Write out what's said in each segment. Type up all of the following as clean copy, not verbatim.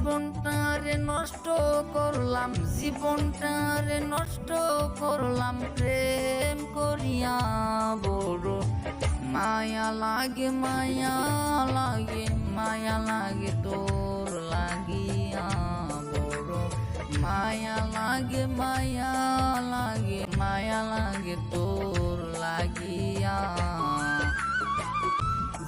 জীবনটারে নষ্ট করলাম, জীবনটারে নষ্ট করলাম প্রেম করিয়া বড় মায়া লাগে, মায়া লাগে, মায়া লাগে তোর লাগিয়া বড় মায়া লাগে, মায়া লাগে, মায়া লাগে তোর লাগিয়া।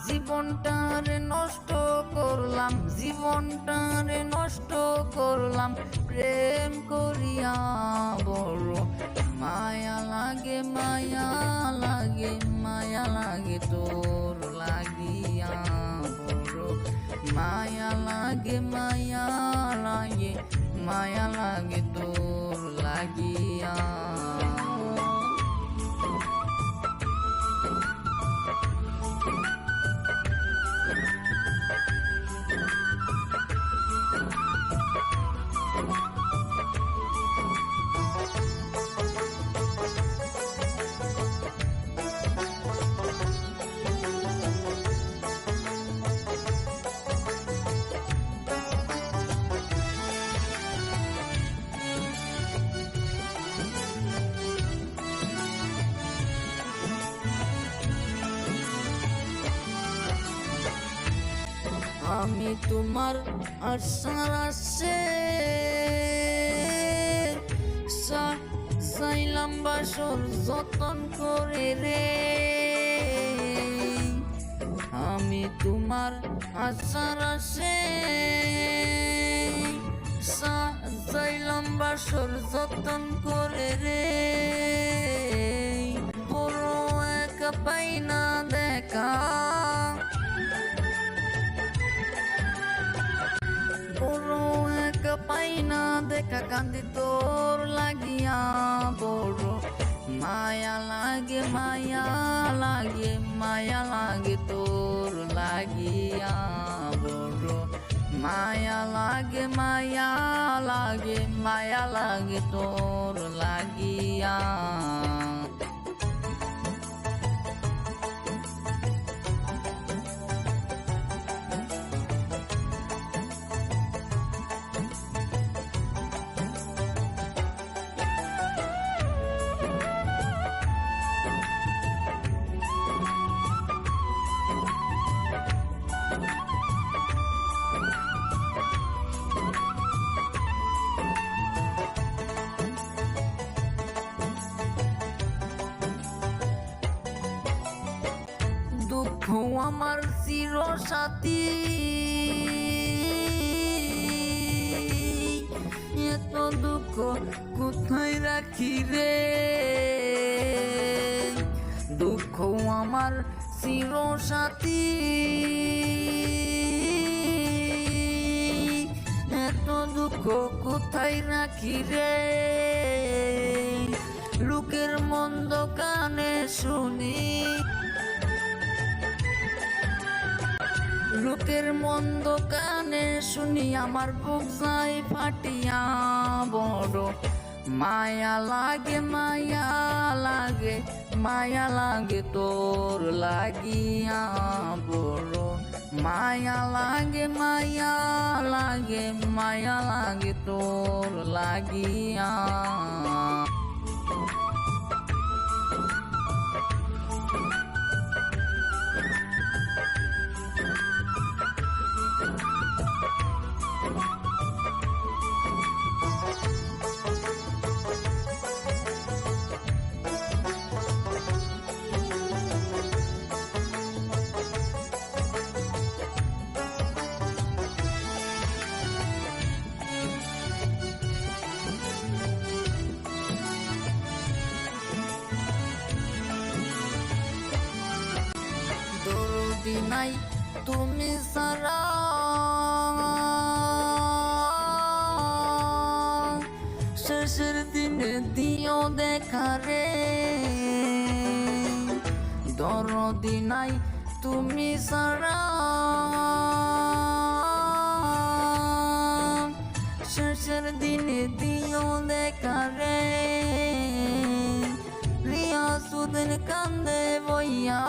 জীবনটারে নষ্ট করলাম, জীবনটারে নষ্ট করলাম প্রেম করিয়া বড় মায়া লাগে, মায়া লাগে, মায়া লাগে তোর লাগিয়া বড় মায়া লাগে, মায়া লাগে, মায়া লাগে তোর লাগিয়া। আমি তোমার আশার আশে চাইলাম বাসর যতন করে রে, আমি তোমার আশার আশে চাইলাম বাসর যতন করে রে, বড় একা পাই না দেখা, পাই না দেখা কান্দি তোর লাগিয়া বড় মায়া লাগে, মায়া লাগে, মায়া লাগে তোর লাগিয়া বড় মায়া লাগে, মায়া লাগে, মায়া লাগে তোর লাগিয়া। দুঃখ আমার চির সাথী, এত দুঃখ কোথায় রাখি রে, দুঃখ আমার চির সাথী, এত দুঃখ কোথায় রাখি রে, লোকের মন্দ কানে শুনি, লোকের মন্দ কানে শুনি আমার বুক যায় ফাটিয়া বড় মায়া লাগে, মায়া লাগে, মায়া লাগে তোর লাগিয়া বড় মায়া লাগে, মায়া লাগে, মায়া লাগে তোর লাগিয়া। দরদি নাই তুমি সারা, শেষের দিনে দিও দেখা রে, দরদি নাই তুমি সারা, শেষের দিনে দিও দেখা রে, রিয়াসুদ্দিন কান্দে বইয়া,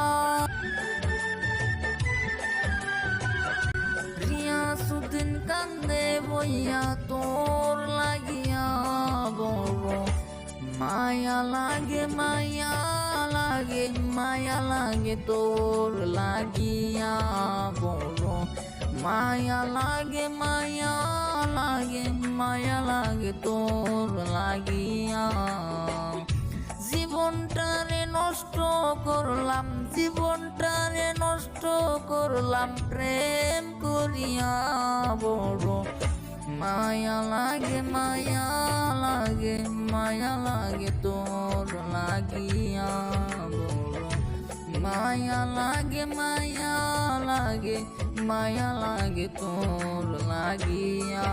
রিয়াসুদ্দিন কান্দে বইয়া তোর লাগিয়া বড় মায়া লাগে মায়া লাগে মায়া লাগে তোর লাগিয়া বড় মায়া লাগে মায়া লাগে মায়া লাগে তোর লাগিয়া জীবনটারে নষ্ট করলাম জীবনটারে নষ্ট করলাম প্রেম করিয়া বড় মায়া লাগে মায়া লাগে মায়া লাগে তোর লাগিয়া বড় মায়া লাগে মায়া লাগে মায়া লাগে তোর লাগিয়া